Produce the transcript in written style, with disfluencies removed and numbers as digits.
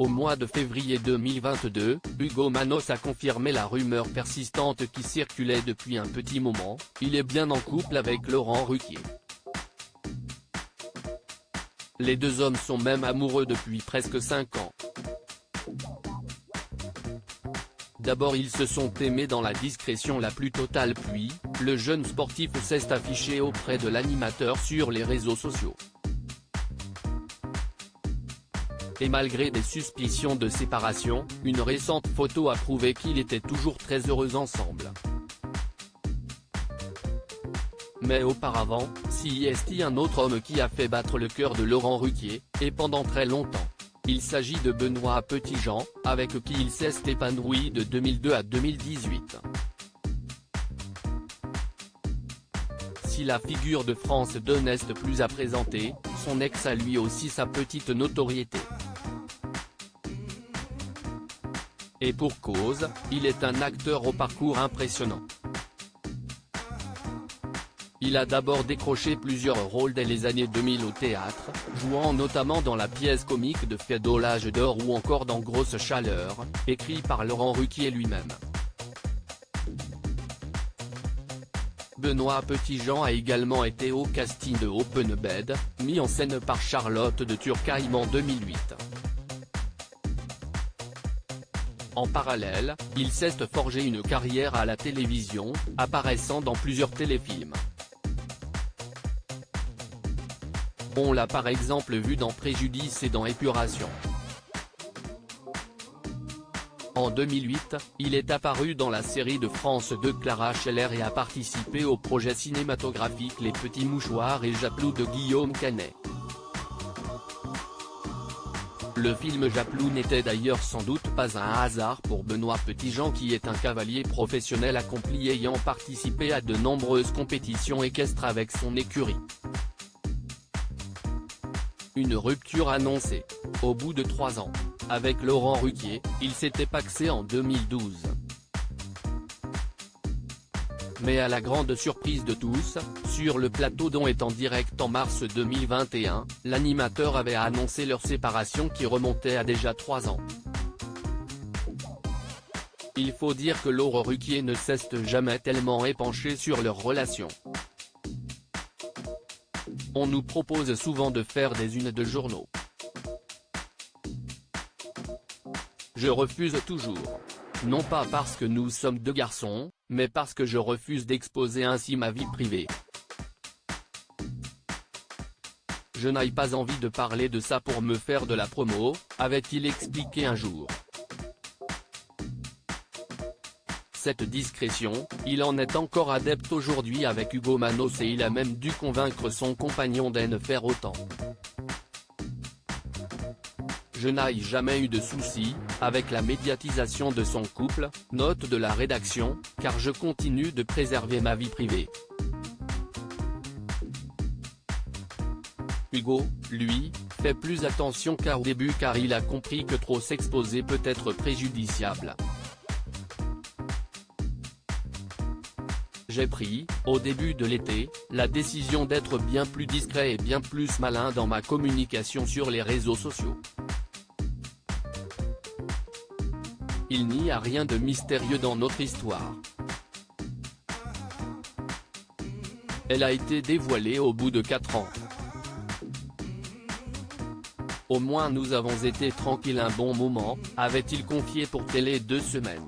Au mois de février 2022, Ugo Manos a confirmé la rumeur persistante qui circulait depuis un petit moment, il est bien en couple avec Laurent Ruquier. Les deux hommes sont même amoureux depuis presque 5 ans. D'abord ils se sont aimés dans la discrétion la plus totale puis, le jeune sportif s'est affiché auprès de l'animateur sur les réseaux sociaux. Et malgré des suspicions de séparation, une récente photo a prouvé qu'ils étaient toujours très heureux ensemble. Mais auparavant, s'y est un autre homme qui a fait battre le cœur de Laurent Ruquier, et pendant très longtemps. Il s'agit de Benoît Petitjean, avec qui il s'est épanoui de 2002 à 2018. Si la figure de France 2 n'est plus à présenter, son ex a lui aussi sa petite notoriété. Et pour cause, il est un acteur au parcours impressionnant. Il a d'abord décroché plusieurs rôles dès les années 2000 au théâtre, jouant notamment dans la pièce comique de Feydeau l'Âge d'Or ou encore dans Grosse Chaleur, écrit par Laurent Ruquier lui-même. Benoît Petitjean a également été au casting de Open Bed, mis en scène par Charlotte de Turckheim en 2008. En parallèle, il s'est forgé une carrière à la télévision, apparaissant dans plusieurs téléfilms. On l'a par exemple vu dans Préjudice et dans Épuration. En 2008, il est apparu dans la série de France 2 Clara Scheller et a participé au projet cinématographique Les Petits Mouchoirs et Japlou de Guillaume Canet. Le film Japlou n'était d'ailleurs sans doute pas un hasard pour Benoît Petitjean qui est un cavalier professionnel accompli ayant participé à de nombreuses compétitions équestres avec son écurie. Une rupture annoncée. Au bout de 3 ans. Avec Laurent Ruquier, il s'était pacsé en 2012. Mais à la grande surprise de tous, sur le plateau dont est en direct en mars 2021, l'animateur avait annoncé leur séparation qui remontait à déjà 3 ans. Il faut dire que Laurent Ruquier ne s'est jamais tellement épanché sur leur relation. On nous propose souvent de faire des unes de journaux. Je refuse toujours. Non pas parce que nous sommes deux garçons, mais parce que je refuse d'exposer ainsi ma vie privée. Je n'ai pas envie de parler de ça pour me faire de la promo, avait-il expliqué un jour. Cette discrétion, il en est encore adepte aujourd'hui avec Ugo Manos et il a même dû convaincre son compagnon d'en faire autant. Je n'ai jamais eu de soucis avec la médiatisation de son couple, note de la rédaction, car je continue de préserver ma vie privée. Ugo, lui, fait plus attention qu'au début car il a compris que trop s'exposer peut être préjudiciable. J'ai pris, au début de l'été, la décision d'être bien plus discret et bien plus malin dans ma communication sur les réseaux sociaux. Il n'y a rien de mystérieux dans notre histoire. Elle a été dévoilée au bout de 4 ans. Au moins nous avons été tranquilles un bon moment, avait-il confié pour Télé 2 Semaines.